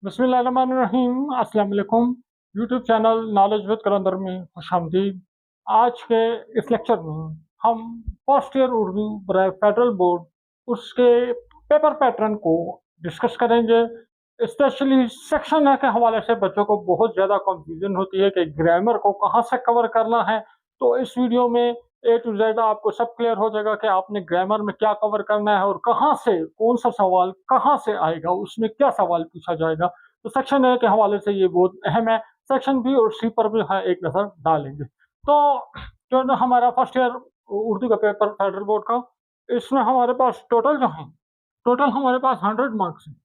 बिस्मिल्लाहिर्रहमानिर्रहीम। अस्सलाम वालेकुम। यूट्यूब चैनल नॉलेज विद कलंदर में खुशामदीद। आज के इस लेक्चर में हम फर्स्ट ईयर उर्दू बराए फेडरल बोर्ड उसके पेपर पैटर्न को डिस्कस करेंगे। स्पेशली सेक्शन ए के हवाले से बच्चों को बहुत ज़्यादा कंफ्यूजन होती है कि ग्रामर को कहाँ से कवर करना है। तो इस वीडियो में ए टू जेड आपको सब क्लियर हो जाएगा कि आपने ग्रामर में क्या कवर करना है और कहाँ से कौन सा सवाल कहाँ से आएगा, उसमें क्या सवाल पूछा जाएगा। तो सेक्शन ए के हवाले से ये बहुत अहम है। सेक्शन बी और सी पर भी है एक नज़र डालेंगे। तो जो ना हमारा फर्स्ट ईयर उर्दू का पेपर फेडरल बोर्ड का, इसमें हमारे पास टोटल हमारे पास 100 मार्क्स हैं।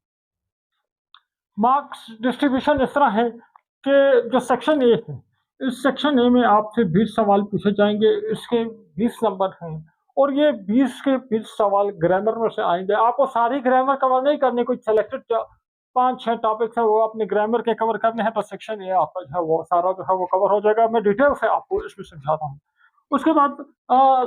मार्क्स डिस्ट्रीब्यूशन इस तरह है कि जो सेक्शन ए है, इस सेक्शन ए में आपसे 20 सवाल पूछे जाएंगे। इसके 20 नंबर हैं और ये 20 के 20 सवाल ग्रामर में से आएंगे। आपको सारी ग्रामर कवर नहीं करनी, कुछ सिलेक्टेड 5-6 टॉपिक्स हैं वो अपने ग्रामर के कवर करने हैं, तो सेक्शन ए आपका जो है वो सारा जो है वो कवर हो जाएगा। मैं डिटेल से आपको इसमें समझाता हूँ। उसके बाद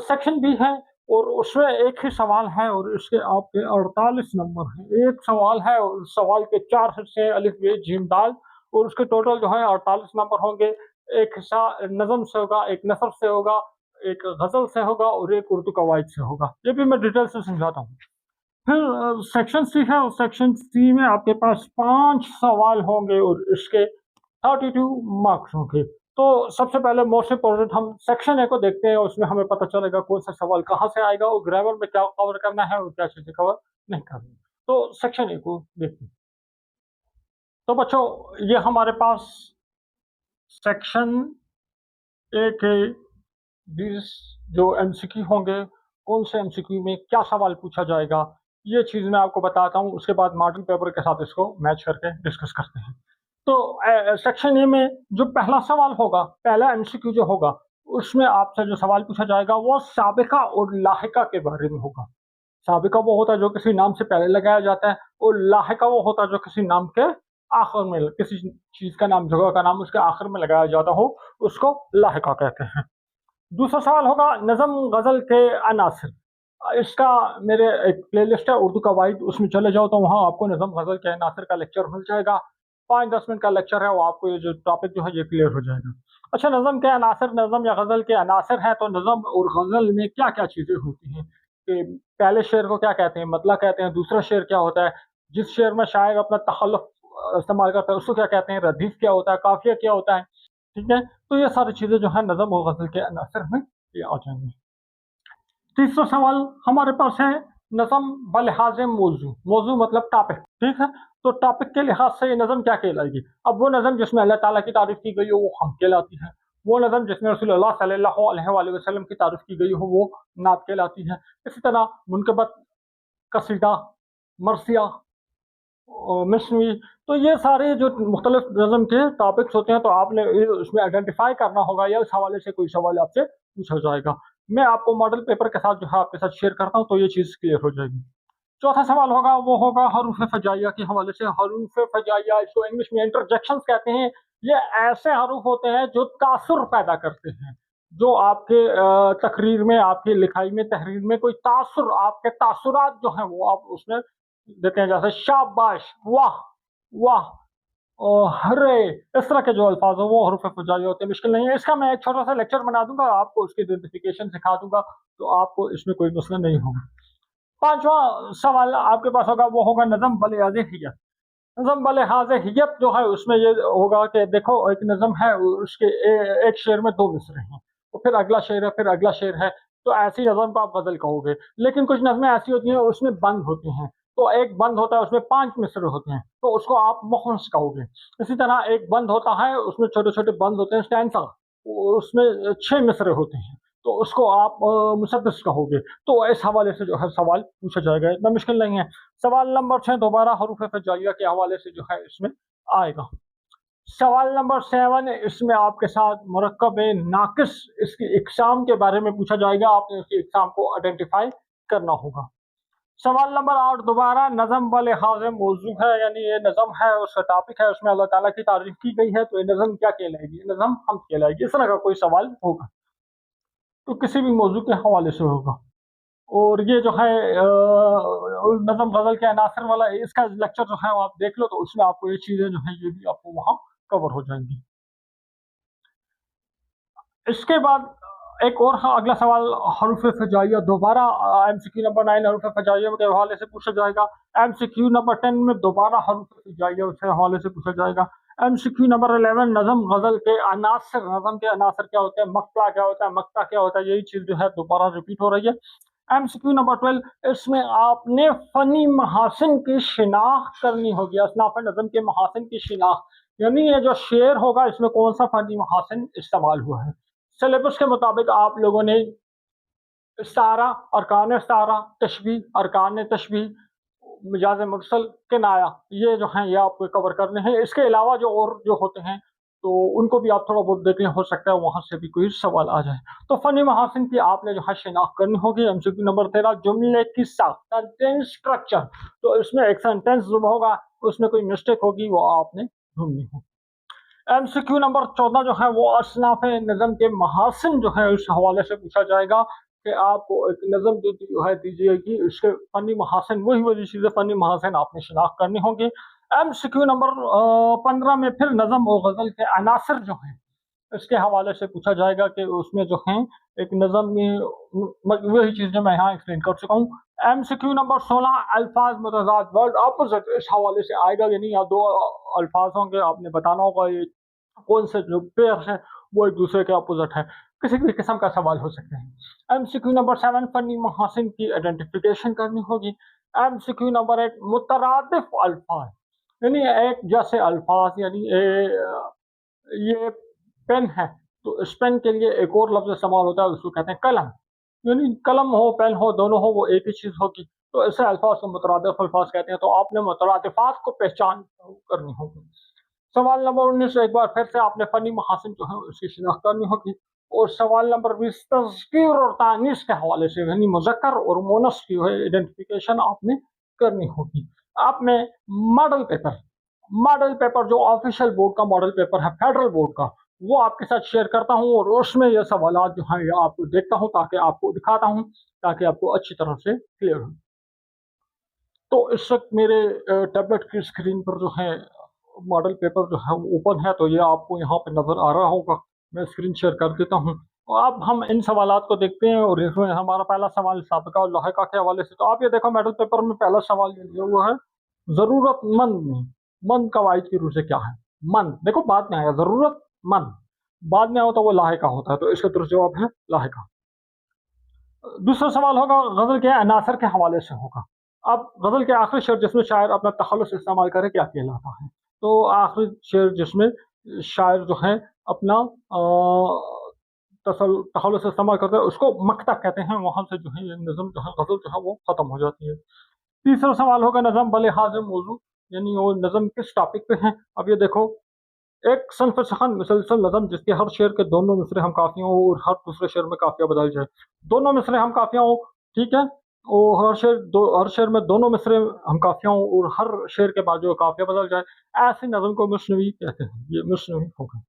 सेक्शन बी है और उसमें एक ही सवाल है और इसके आपके 48 नंबर हैं। एक सवाल है और उस सवाल के 4 हिस्से हैं, अलिफ बे जीम दाल, और उसके टोटल जो है 48 नंबर होंगे। एक हिस्सा नज़म से होगा, एक नसर से होगा, एक गज़ल से होगा और एक उर्दू कवायद से होगा। ये भी मैं डिटेल से समझाता हूँ। फिर सेक्शन सी है और सेक्शन सी में आपके पास 5 सवाल होंगे और इसके 32 मार्क्स होंगे। तो सबसे पहले मोस्ट इम्पोर्टेंट हम सेक्शन ए को देखते हैं, उसमें हमें पता चलेगा कौन सा सवाल कहाँ से आएगा और ग्रामर में क्या कवर करना है और क्या चीज़ें कवर नहीं करनी। तो सेक्शन ए को देखते हैं। तो बच्चों, ये हमारे पास सेक्शन ए के 20 जो एमसीक्यू होंगे, कौन से एमसीक्यू में क्या सवाल पूछा जाएगा, ये चीज़ मैं आपको बताता हूँ। उसके बाद मॉडल पेपर के साथ इसको मैच करके डिस्कस करते हैं। तो सेक्शन ए में जो पहला सवाल होगा, पहला एमसीक्यू जो होगा, उसमें आपसे जो सवाल पूछा जाएगा वो साबिका और लाहिका के बारे में होगा। साबिका वो होता है जो किसी नाम से पहले लगाया जाता है और लाहिका वो होता है जो किसी नाम के आखिर में, किसी चीज़ का नाम, जगह का नाम उसके आखिर में लगाया जाता हो, उसको लाहिका कहते हैं। दूसरा सवाल होगा नज़म गज़ल के अनासिर। इसका मेरे एक प्लेलिस्ट है उर्दू कवायद, उसमें चले जाओ तो वहाँ आपको नज़म गज़ल के अनासिर का लेक्चर मिल जाएगा। 5-10 मिनट का लेक्चर है, वो आपको ये जो टॉपिक जो है ये क्लियर हो जाएगा। अच्छा, नज़म के अनासिर, नज़म या गज़ल के अनासिर हैं, तो नज़म और गज़ल में क्या-क्या चीज़ें होती हैं कि पहले शेर को क्या कहते हैं, मतला कहते हैं। दूसरा शेर क्या होता है, जिस शेर में शायर अपना तखल्लुफ़ इस्तेमाल करता है उसको क्या कहते हैं, रदीफ़ क्या होता है, काफ़िया क्या होता है, ठीक है? तो ये सारी चीज़ें जो है नज़म और गज़ल के अनासिर में ये आ जाएँगी। तीसरा सवाल हमारे पास है नज़म बलिहाज़ मौज़ू। मौज़ू मतलब टॉपिक, ठीक है? तो टॉपिक के लिहाज़ से ये नज़म क्या कहलाएगी? अब वो नज़म जिसमें अल्लाह ताला की तारीफ़ की गई हो वो हम कहलाती है। वो नज़म जिसमें रसूलुल्लाह सल्लल्लाहु अलैहि वसल्लम की तारीफ़ की गई हो वो नात कहलाती है। इसी तरह मुनक़बत, कसीदा, मरसिया, मिसनवी, तो ये सारे जो मुख्तलिफ नज़म के टॉपिक्स होते हैं, तो आपने ये उसमें आइडेंटिफ़ाई करना होगा या उस हवाले से कोई सवाल आपसे पूछा जाएगा। मैं आपको मॉडल पेपर के साथ जो है आपके साथ शेयर करता हूँ, तो ये चीज़ क्लियर हो जाएगी। चौथा सवाल होगा वो होगा हरूफ फजाइया के हवाले से। हरूफ फजाइया, इसको इंग्लिश में इंटरजेक्शंस कहते हैं। ये ऐसे हरूफ होते हैं जो तासुर पैदा करते हैं, जो आपके तकरीर में, आपकी लिखाई में, तहरीर में कोई तासुर, आपके तासुरात जो हैं वो आप उसमें देते हैं। जैसे शाबाश, वाह, वाह, हर्रे, इस तरह के जो अल्फाज हैं वो हरूफ फजाइया होते हैं। मुश्किल नहीं है, इसका मैं एक छोटा सा लेक्चर बना दूंगा, आपको उसकी आइडेंटिफिकेशन सिखा दूंगा, तो आपको इसमें कोई मसला नहीं होगा। पांचवा सवाल आपके पास होगा वो होगा नज़म बलिहाज़ हिय्यत। नज़म बलिहाज़ हिय्यत जो है उसमें ये होगा कि देखो, एक नज़म है, उसके एक शेर में 2 मिसरे हैं, तो फिर अगला शेर है, फिर अगला शेर है, तो ऐसी नज़म को आप गज़ल कहोगे। लेकिन कुछ नज़में ऐसी होती हैं उसमें बंद होती हैं, तो एक बंद होता है उसमें 5 मिसरे होते हैं, तो उसको आप मुखनस कहोगे। इसी तरह एक बंद होता है उसमें छोटे-छोटे बंद होते हैं, स्टैंज़ा, उसमें 6 मिसरे होते हैं, तो उसको आप मुसद्दस कहोगे। तो इस हवाले से जो है सवाल पूछा जाएगा, इतना मुश्किल नहीं है। सवाल नंबर 6 दोबारा हरूफ हिजाइया के हवाले से जो है इसमें आएगा। सवाल नंबर 7 इसमें आपके साथ मुरक्कब नाक़िस, इसकी इक़साम के बारे में पूछा जाएगा, आपने उसकी इक़साम को आइडेंटिफ़ाई करना होगा। सवाल नंबर 8 दोबारा नज़म बलिहाज़ मौज़ू है, यानी ये नज़म है, उसका टॉपिक है, उसमें अल्लाह ताला की तारीफ़ की गई है, तो ये नज़म क्या कहलाएगी? ये नज़म हम्द कहलाएगी। इस तरह का कोई सवाल होगा, तो किसी भी मौज़ू के हवाले से होगा। और ये जो है नज़म गज़ल के अनासर वाला इसका लेक्चर जो है वो आप देख लो, तो उसमें आपको ये चीज़ें जो है ये भी आपको वहाँ कवर हो जाएँगी। इसके बाद एक और अगला सवाल हरूफ़ हिजाइया दोबारा एमसीक्यू नंबर 9 हरूफ़ हिजाइया के हवाले से पूछा जाएगा। एमसीक्यू नंबर 10 में दोबारा हरूफ़ हिजाइया के हवाले से पूछा जाएगा। एमसीक्यू नंबर 11 नज़म गज़ल के अनासर, नज़म के अनासर क्या होते हैं, मक़ता क्या होता है, मक़ता क्या होता है, यही चीज़ जो है दोबारा रिपीट हो रही है। एमसीक्यू नंबर 12 इसमें आपने फ़नी महासिन की शिनाख्त करनी होगी, असनाफ़ नज़म के महासिन की शिनाख्त, यानी ये जो शेर होगा इसमें कौन-सा फ़नी महासिन इस्तेमाल हुआ है। सिलेबस के मुताबिक आप लोगों ने इस्तारा, अरकान इस्तारा, तशबीह, अरकान तशबीह, मिजाज मुरसल, किनाया, ये जो हैं ये आपको कवर करने हैं। इसके अलावा जो और जो होते हैं, तो उनको भी आप थोड़ा बहुत देख लें, हो सकता है वहाँ से भी कोई सवाल आ जाए। तो फ़नी महासिन की आपने जो है शिनाख्त करनी होगी। एमसीक्यू नंबर 13 जुमले की साख्त, सेंटेंस स्ट्रक्चर, तो इसमें एक सेंटेंस जो होगा, उसमें कोई मिस्टेक होगी वो आपने ढूँढनी होगी। एमसीक्यू नंबर 14 जो है वो असनाफ़ नज़म के महासिन जो है उस हवाले से पूछा जाएगा कि आपको एक नज़म जो है दी जाएगी, उसके फ़नी महासिन वही चीज़ें फ़नी महासिन आपने शिनाख्त करनी होंगी। एमसीक्यू नंबर 15 में फिर नज़म और गज़ल के अनासर जो हैं इसके हवाले से पूछा जाएगा कि उसमें जो हैं एक नज़म में वही चीज़ें मैं यहाँ एक्सप्लेन कर चुका हूँ। एमसीक्यू नंबर 16 अल्फाज मुतज़ाद वर्ड अपोज़िट इस हवाले से आएगा, यानी या 2 अल्फाज होंगे, आपने बताना होगा ये कौन से जो पेयर हैं वो एक दूसरे के अपोजिट है। किसी भी किस्म का सवाल हो सकते हैं। एमसीक्यू नंबर 7 फनी महासिन की आइडेंटिफिकेशन करनी होगी। एमसीक्यू नंबर 8 मुतरादिफ अल्फाज, यानी एक जैसे अल्फाज, यानी ये पेन है, तो इस पेन के लिए एक और लफ्ज़ इस्तेमाल होता है, उसको कहते हैं कलम। यानी कलम हो, पेन हो, दोनों हो, वो एक ही चीज़ होगी। तो ऐसे अल्फाज को मुतरादिफ अल्फाज कहते हैं, तो आपने मुतरादिफात को पहचान करनी होगी। सवाल नंबर 19 एक बार फिर से आपने फ़नी महासिन जो है उसकी शिनाख्त करनी होगी। और सवाल नंबर 20 तज़कीर और तानीस के हवाले से, यानी मुज़क्कर और मुअन्नस की जो है आइडेंटिफिकेशन आपने करनी होगी। आप में मॉडल पेपर, मॉडल पेपर जो ऑफिशियल बोर्ड का मॉडल पेपर है, फेडरल बोर्ड का, वो आपके साथ शेयर करता हूँ और उसमें ये सवालात जो हैं ये आपको देखता हूँ, ताकि आपको दिखाता हूँ, ताकि आपको अच्छी तरह से क्लियर हो। तो इस वक़्त मेरे टैबलेट की स्क्रीन पर जो है मॉडल पेपर जो है वो ओपन है, तो ये आपको यहाँ पे नज़र आ रहा होगा। मैं स्क्रीन शेयर कर देता हूँ। अब हम इन सवालात को देखते हैं और इसमें हमारा पहला सवाल साबिक़ा और लाहिक़ा के हवाले से। तो आप ये देखो मॉडल पेपर में पहला सवाल ये दिया हुआ है, ज़रूरतमंद में मंद कवाइद की रूह से क्या है? मंद, देखो बाद में आया ज़रूरतमंद, बाद में होता है वो लाहिक़ा होता है, तो इसका दुरुस्त जवाब है लाहिक़ा। दूसरा सवाल होगा गज़ल के अनासर के हवाले से होगा। अब गज़ल के आखिरी शेर जिसमें शायर अपना तख़ल्लुस इस्तेमाल करे क्या कहलाता है? तो आखिरी शेर जिसमें शायर जो है अपना तख़ल्लुस इस्तेमाल करता है उसको मक़ता कहते हैं, वहाँ से जो है ये नज़म जो है गज़ल जो है वो ख़त्म हो जाती है। तीसरा सवाल होगा नज़म बलिहाज़ मौज़ू, यानी वो नज़म किस टॉपिक पे है? अब ये देखो, एक सनफ़ सख़न मुसलसल नज़म जिसके हर शेर के दोनों मिसरे हम काफ़िया हों और हर दूसरे शेर में काफ़िया बदल जाए। दोनों मिसरे हम काफ़िया हों, ठीक है? और हर शेर में दोनों मिसरे हम काफ़िया हों और हर शेर के बाद जो काफ़िया बदल जाए, ऐसी नज़म को मिसनवी कहते हैं। ये मिसनवी हो गई।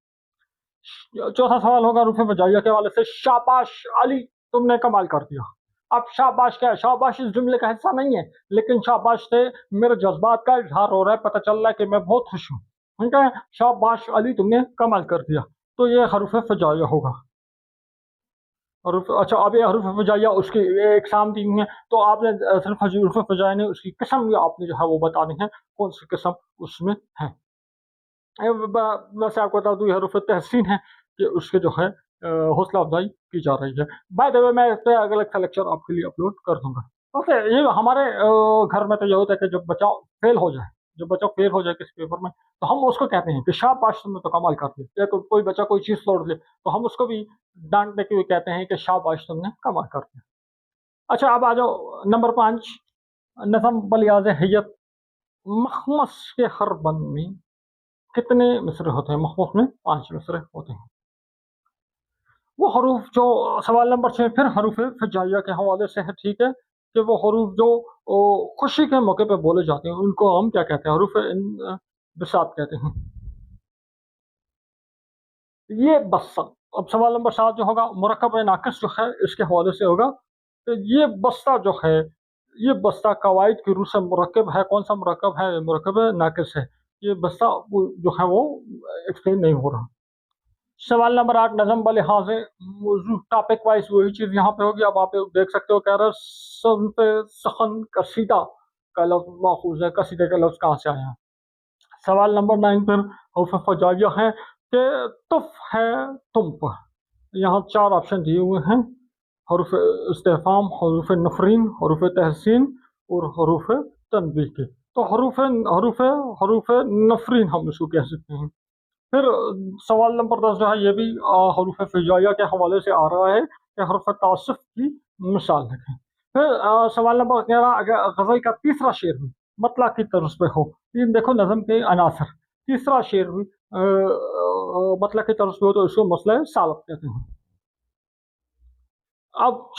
चौथा सवाल होगा रूफ़ वजाइया के हवाले से, शाबाश अली तुमने कमाल कर दिया। अब शाबाश क्या है? शाबाश इस जुमले का हिस्सा नहीं है, लेकिन शाबाश से मेरे जज़्बात का इज़हार हो रहा है, पता चल रहा है कि मैं बहुत खुश हूँ। ठीक है? शाबाश अली तुमने कमाल कर दिया। तो ये हरूफ़ हिजाइया होगा। अच्छा, अब ये हरूफ़ हिजाइया उसकी ये इक़साम दी हुई हैं, तो आपने सिर्फ़ हरूफ़ हिजाइया नहीं उसकी किस्म भी आपने जो है वो बतानी है, कौन-सी किस्म उसमें है। वैसे आपको बता दूँ ये हरूफ़ तहसीन है कि उसके जो है हौसला अफ़ज़ाई की जा रही है। बाय द वे मैं इस पे अलग सा लेक्चर आपके लिए अपलोड कर दूँगा। ओके, ये हमारे घर में तो ये होता है कि जब बच्चा फ़ेल हो जाए, जब बच्चा फ़ेल हो जाए किसी पेपर में, तो हम उसको कहते हैं कि शाबाश तुमने तो कमाल कर दिया। या कोई बच्चा कोई चीज़ तोड़ दे, तो हम उसको भी डाँटते हुए कहते हैं कि शाबाश तुमने कमाल कर दिया। अच्छा, अब आ जाओ नंबर 5 नज़म बलियाज़ हैयत, मख़मस के हर बंद में कितने मिसरे होते हैं? मख़मस में 5 मिसरे होते हैं। वो हरूफ जो सवाल नंबर 6 फिर हरूफ हिजाइया के हवाले से है, ठीक है? कि वो हरूफ जो खुशी के मौके पे बोले जाते हैं, उनको हम क्या कहते हैं? हरूफ बिसात कहते हैं। ये बस अब सवाल नंबर 7 जो होगा मुरक्कब नाक़िस जो है इसके हवाले से होगा ये बस्ता जो है, ये बस्ता कवायद की रूह से मुरक्कब है। कौन सा मुरक्कब है? मुरक्कब नाक़िस है। ये बस्ता वो जो है वो एक्सप्लेन नहीं हो रहा। सवाल नंबर 8 नज़म व लिहाज़ मौज़ू टॉपिक वाइज़ वही चीज़ यहाँ पे होगी। अब आप देख सकते हो, कह रहा है सन्फ़ सख़न कसीदा का लफ़्ज़ माख़ूज़ है। कसीदे का लफ़्ज़ कहाँ से आया? सवाल नंबर 9 पर हर्फ़ फ़जाइया है कि तुफ़ है तुम पर। यहाँ 4 ऑप्शन दिए हुए हैं, हरूफ इस्तिफ़हाम, हरूफ नफ़रीन, हरूफ तहसीन और हरूफ तनबीह के। तो हरूफ हरूफ हरूफ नफ़रीन हम इसको कह सकते हैं। फिर सवाल नंबर 10 जो है ये भी हरूफ हिजाइया के हवाले से आ रहा है कि हरूफ तासुफ़ की मिसाल लिखें। फिर सवाल नंबर 11 अगर ग़ज़ल का तीसरा शेर भी मतला की तर्ज पे हो, ये देखो नज़म के अनासर, तीसरा शेर भी मतला की तर्ज पे हो तो इसको मसला सालत कहते हैं। अब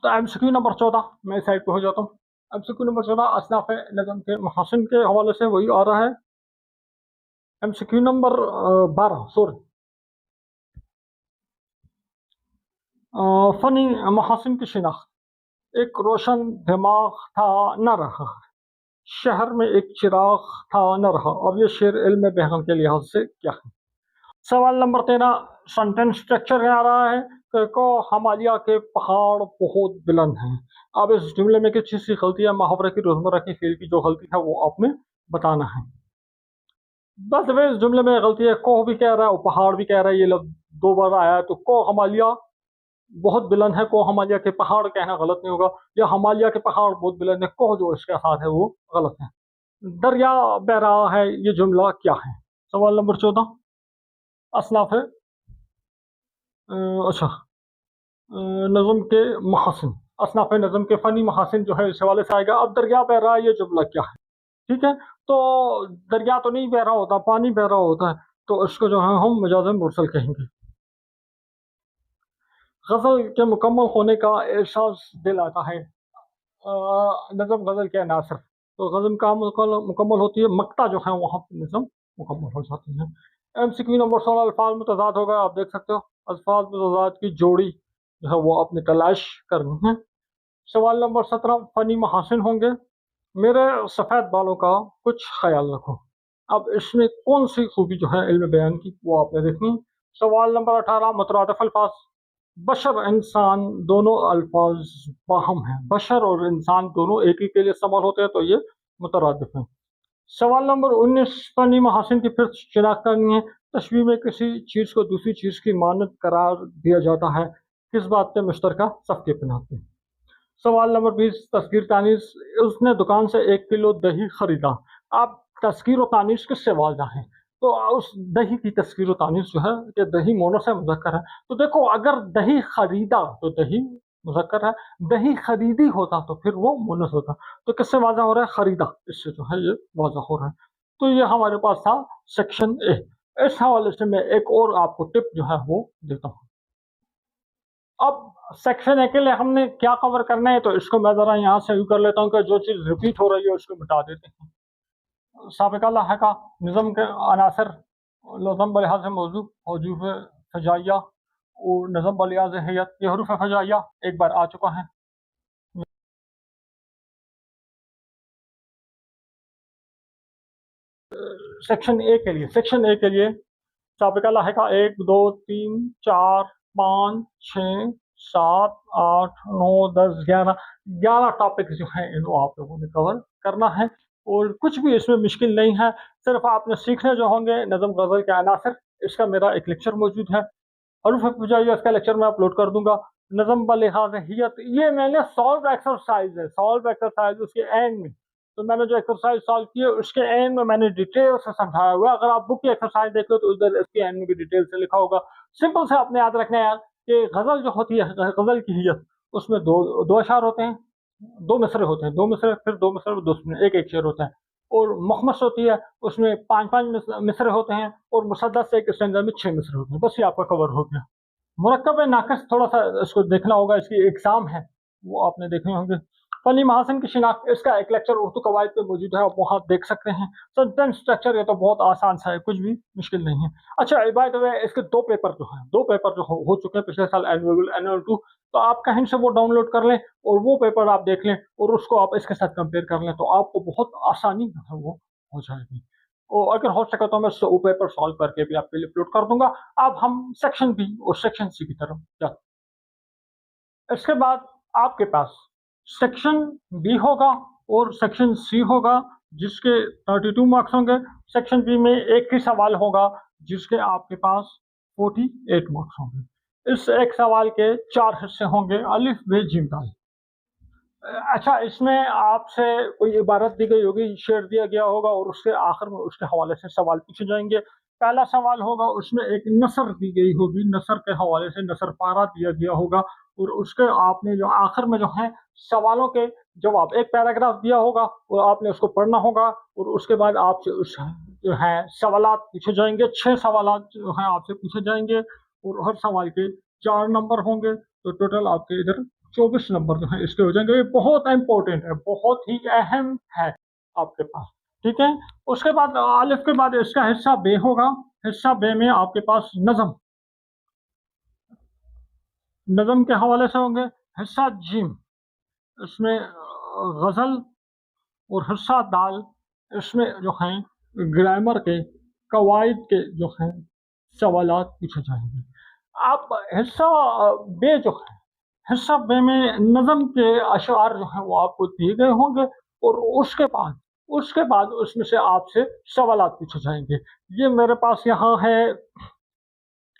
एमसीक्यू नंबर 14 मैं इस साइड पे हो जाता हूँ। एमसीक्यू नंबर 14 असनाफ़ नज़म के महासिन के हवाले से वही आ रहा है। एमसीक्यू नंबर 12 सॉरी, फ़नी महासिन की शिनाख्त। एक रोशन दिमाग था न रहा, शहर में एक चिराग था न रहा। अब ये शेर इल्म बयान के लिहाज से क्या है? सवाल नंबर 13 सेंटेंस स्ट्रक्चर में आ रहा है कि को हिमालय के पहाड़ बहुत बुलंद हैं। अब इस जुमले में किस चीज़ की गलती है? मुहावरे की, रोज़मर्रा की फ़ेल की जो गलती है वो आपने बताना है। बस वे इस जुमले में गलती है, को भी कह रहा है और पहाड़ भी कह रहा है, ये लफ्ज़ 2 बार आया है, तो को हिमालय बहुत बुलंद है, को हिमालय के पहाड़ कहना गलत नहीं होगा, या हिमालय के पहाड़ बहुत बुलंद है, को जो इसके साथ है वो गलत है। दरिया बह रहा है, ये जुमला क्या है? सवाल नंबर 14 असनाफ़ है अच्छा नज़म के महासिन, असनाफ़ नज़म के फ़नी महासिन जो है इस हवाले से आएगा। अब दरिया बह रहा है, ये जुमला क्या है? ठीक है? तो दरिया तो नहीं बह रहा होता, पानी बह रहा होता है, तो इसको जो है हम मजाज़न मुरसल कहेंगे। ग़ज़ल के मुकम्मल होने का एहसास दिलाता है नज़म ग़ज़ल के अनासर। तो ग़ज़ल कहाँ मुकम्मल होती है? मक़ता जो है वहाँ पे नज़म मुकम्मल हो जाती है। एमसीक्यू नंबर 16 अल्फ़ाज़ मुतज़ाद होगा, आप देख सकते हो। अल्फ़ाज़ मुतज़ाद की जोड़ी जो है वो आपने तलाश करनी है। सवाल नंबर 17 फ़नी महासिन होंगे। मेरे सफ़ेद बालों का कुछ ख़याल रखो। अब इसमें कौन-सी खूबी जो है इल्म बयान की वो आपने देखनी है। सवाल नंबर 18 मुतरादिफ़ अल्फ़ाज़। बशर इंसान दोनों अल्फाज बाहम हैं। बशर और इंसान दोनों एक ही के लिए इस्तेमाल होते हैं, तो ये मुतरादिफ हैं। सवाल नंबर 19 फ़नी महासिन की फिर शिनाख्त करनी है। तशबीह में किसी चीज़ को दूसरी चीज़ की मानद करार दिया जाता है, किस बात पे मुश्तरका सबके बनाते हैं। सवाल नंबर 20 तस्गीर तानीस। उसने दुकान से 1 किलो दही खरीदा। आप तस्गीर और तानीस किससे वाज़ा है? तो उस दही की तस्गीर और तानीस जो है कि दही मोनस है, मुज़क्कर है। तो देखो अगर दही खरीदा तो दही मुज़क्कर है, दही खरीदी होता तो फिर वो मुअन्नस होता। तो किससे वाज़ा हो रहा है? खरीदा, इससे जो है ये वाज़ा हो रहा है। तो ये हमारे पास था सेक्शन ए। इस हवाले से मैं एक और आपको टिप जो है वो देता हूँ। अब सेक्शन ए के लिए हमने क्या कवर करना है, तो इसको मैं ज़रा यहाँ से शुरू कर लेता हूँ कि जो चीज़ रिपीट हो रही है उसको मिटा देते हैं। साबिक़ा लाहिक़ा निज़्म के अनासर नज़म बलिहाज़ मौज़ू हरूफ हिजाइया और नज़म बलिहाज़ हैयत, ये हरूफ हिजाइया एक बार आ चुका है। सेक्शन ए के लिए साबिक़ा लाहिक़ा 1, 2, 3, 4, 5, 6, 7, 8, 9, 10, 11, 11 टॉपिक जो हैं इनको आप लोगों ने कवर करना है और कुछ भी इसमें मुश्किल नहीं है। सिर्फ़ आपने सीखने जो होंगे नज़म गज़ल के अनासर, इसका मेरा एक लेक्चर मौजूद है। हरूफ हिजाइया इसका लेक्चर मैं अपलोड कर दूँगा। नज़म बलिहाज़ हिय्यत ये मैंने सॉल्व एक्सरसाइज़ है, सॉल्व एक्सरसाइज़ उसके एंड में। तो मैंने जो एक्सरसाइज़ सॉल्व की है उसके एंड में मैंने डिटेल से समझाया हुआ है। अगर आप बुक की एक्सरसाइज़ देख लो तो उधर इसके एंड में भी डिटेल से लिखा होगा। सिंपल से आपने याद रखना है यार कि गज़ल जो होती है गज़ल की हिय्यत उसमें 2 अशआर होते हैं, 2 मिसरे होते हैं, 2 मिसरे फिर 2 मिसरे 2 एक-एक शेर होता है। और मुख़म्मस होती है उसमें 5-5 मिसरे होते हैं और मुसद्दस एक स्टैंज़ा में 6 मिसरे होते हैं। बस ये आपका कवर हो गया। मुरक्कब नाक़िस थोड़ा-सा इसको देखना होगा, इसकी एग्ज़ाम है, वो आपने देखने होंगे। फ़नी महासिन की शिनाख्त इसका एक लेक्चर उर्दू कवायद पे मौजूद है, आप वहाँ देख सकते हैं। सेंटेंस स्ट्रक्चर ये तो बहुत आसान सा है, कुछ भी मुश्किल नहीं है। अच्छा बाय द वे इसके 2 पेपर जो हैं, 2 पेपर जो हो चुके हैं पिछले साल एनुअल 2, तो आप कहीं से वो डाउनलोड कर लें और वो पेपर आप देख लें और उसको आप इसके साथ कंपेयर कर लें, तो आपको बहुत आसानी जो है वो हो जाएगी। और अगर हो सके तो मैं वो पेपर सॉल्व करके भी आपके लिए अपलोड कर दूँगा। अब हम सेक्शन बी और सेक्शन सी की तरफ जाते हैं। इसके बाद आपके पास सेक्शन बी होगा और सेक्शन सी होगा, जिसके 32 मार्क्स होंगे। सेक्शन बी में एक ही सवाल होगा, जिसके आपके पास 48 मार्क्स होंगे। इस एक सवाल के 4 हिस्से होंगे, अलिफ, बे, जीम, दाल। अच्छा, इसमें आपसे कोई इबारत दी गई होगी, शेर दिया गया होगा और उसके आखिर में उसके हवाले से सवाल पूछे जाएँगे। पहला सवाल होगा, उसमें एक नसर दी गई होगी, नसर के हवाले से नसर पारा दिया गया होगा और उसके आपने जो आखिर में जो है सवालों के जवाब, एक पैराग्राफ दिया होगा, वो आपने उसको पढ़ना होगा और उसके बाद आपसे उस जो है सवालात पूछे जाएँगे। 6 सवालात जो हैं आपसे पूछे जाएँगे और हर सवाल के 4 नंबर होंगे, तो टोटल आपके इधर 24 नंबर जो है इसके हो जाएँगे। ये बहुत इम्पोर्टेंट है, बहुत ही अहम है आपके पास, ठीक है? उसके बाद अलिफ के बाद इसका हिस्सा बे होगा। हिस्सा बे में आपके पास नज़्म, नज़्म के हवाले से होंगे। हिस्सा जीम, इसमें ग़ज़ल और हिस्सा दाल, इसमें जो हैं ग्रामर के, कवाइद के जो हैं सवालात पूछे जाएँगे। आप हिस्सा बे जो है, हिस्सा बे में नज़्म के अशआर जो हैं वो आपको दिए गए होंगे और उसके बाद उसमें से आपसे सवालात पूछे जाएँगे। ये मेरे पास यहाँ है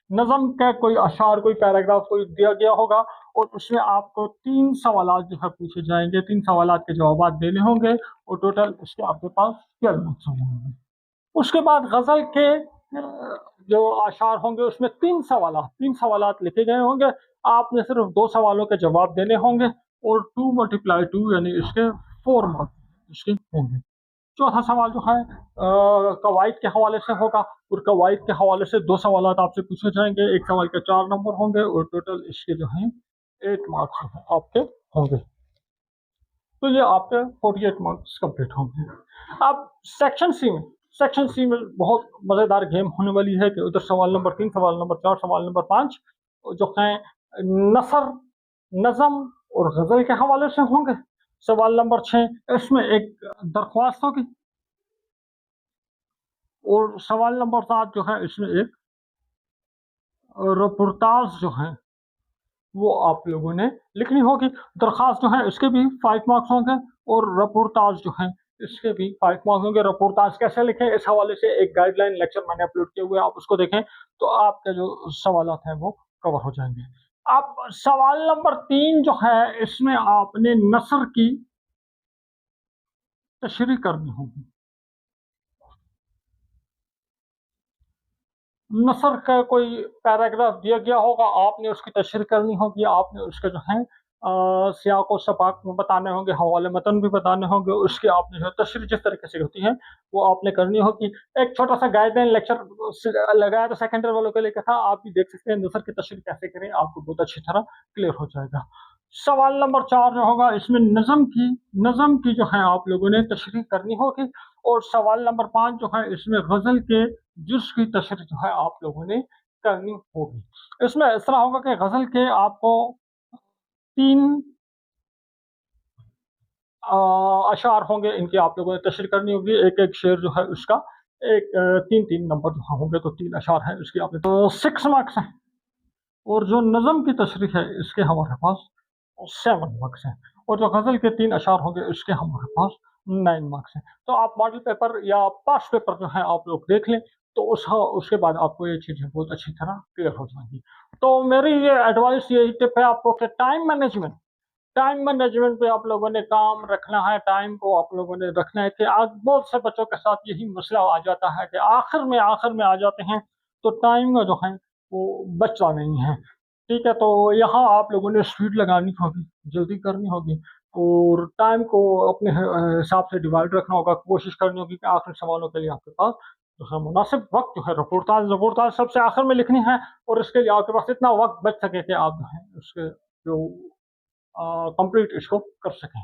नज़्म का कोई अशआर, कोई पैराग्राफ कोई दिया गया होगा और उसमें आपको 3 सवालात जो है पूछे जाएँगे, 3 सवालात के जवाबात देने होंगे और टोटल उसके आपके पास 12 मार्क्स होंगे। उसके बाद ग़ज़ल के जो अशआर होंगे उसमें 3 सवालात लिखे गए होंगे। आपने सिर्फ़ 2 सवालों के जवाब देने होंगे और 2 मल्टीप्लाई 2 यानी इसके 4 मार्क्स इसके होंगे। चौथा सवाल जो है कवाइद के हवाले से होगा और कवाइद के हवाले से 2 सवालात आपसे पूछे जाएँगे। एक सवाल के 4 नंबर होंगे और टोटल इसके जो हैं 8 मार्क्स जो हैं आपके होंगे। तो ये आपके 48 मार्क्स कंप्लीट होंगे। अब सेक्शन सी में बहुत मज़ेदार गेम होने वाली है कि उधर सवाल नंबर 3, सवाल नंबर 4, सवाल नंबर 5 जो हैं नसर, नज़म और ग़ज़ल के हवाले से होंगे। सवाल नंबर 6 इसमें एक दरख्वास्त होगी और सवाल नंबर 7 जो है इसमें एक रिपोर्टाज जो है वो आप लोगों ने लिखनी होगी। दरख्वास्त जो है इसके भी 5 मार्क्स होंगे और रिपोर्टाज जो है इसके भी 5 मार्क्स होंगे। रिपोर्टाज कैसे लिखें, इस हवाले से एक गाइडलाइन लेक्चर मैंने अपलोड किए हुए हैं, आप उसको देखें तो आपके जो सवालात हैं वो कवर हो जाएँगे। अब सवाल नंबर 3 जो है इसमें आपने नसर की तशरीह करनी होगी। नसर का कोई पैराग्राफ दिया गया होगा, आपने उसकी तशरीह करनी होगी, आपने उसके जो है सियाक व सबाक बताने होंगे, हवाले मतन भी बताने होंगे, उसकी आपने जो है तशरीह जिस तरीके से होती है, वो आपने करनी होगी। एक छोटा-सा गाइडलाइन लेक्चर लगाया था सेकेंडरी वालों के लिए था, आप भी देख सकते हैं नसर की तशरीह कैसे करें, आपको बहुत अच्छी तरह क्लियर हो जाएगा। सवाल नंबर 4 जो होगा इसमें नज़म की जो है आप लोगों ने तशरीह करनी होगी और सवाल नंबर 5 जो है इसमें ग़ज़ल के जुज़ की तशरीह जो है आप लोगों ने करनी होगी। इसमें इस तरह होगा कि ग़ज़ल के आपको 3 अशआर होंगे, इनकी आप लोगों ने तशरीह करनी होगी। एक-एक शेर जो है उसका 3-3 नंबर जो होंगे, तो 3 अशआर हैं उसकी आपने तो 6 मार्क्स हैं और जो नज़म की तशरीह है इसके हमारे पास 7 मार्क्स हैं और जो ग़ज़ल के 3 अशआर होंगे इसके हमारे पास 9 मार्क्स हैं। तो आप मॉडल पेपर या पास्ट पेपर जो है आप लोग देख लें, तो उसके बाद आपको ये चीज़ें बहुत अच्छी तरह क्लियर हो जाएँगी। तो मेरी ये एडवाइस यही टिप है आपको कि टाइम मैनेजमेंट पे आप लोगों ने काम रखना है, टाइम को आप लोगों ने रखना है कि आज बहुत से बच्चों के साथ यही मसला आ जाता है कि आखिर में आ जाते हैं, तो टाइम का जो है वो बचता नहीं है। ठीक है, तो यहाँ आप लोगों ने स्पीड लगानी होगी, जल्दी करनी होगी और टाइम को अपने हिसाब से डिवाइड रखना होगा, कोशिश करनी होगी कि आखिरी सवालों के लिए आपके पास जो है मुनासिब वक़्त जो है रिपोर्टाज सबसे आखिर में लिखनी है और इसके लिए आपके पास इतना वक़्त बच सके कि आप जो है उसके जो कंप्लीट इसको कर सकें।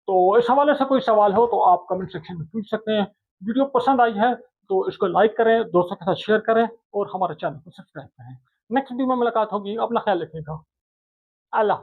तो इस हवाले से कोई सवाल हो तो आप कमेंट सेक्शन में पूछ सकते हैं। वीडियो पसंद आई है तो इसको लाइक करें, दोस्तों के साथ शेयर करें और हमारे चैनल को सब्सक्राइब करें। नेक्स्ट वीडियो में मुलाकात होगी, अपना ख्याल रखिएगा। अल्लाह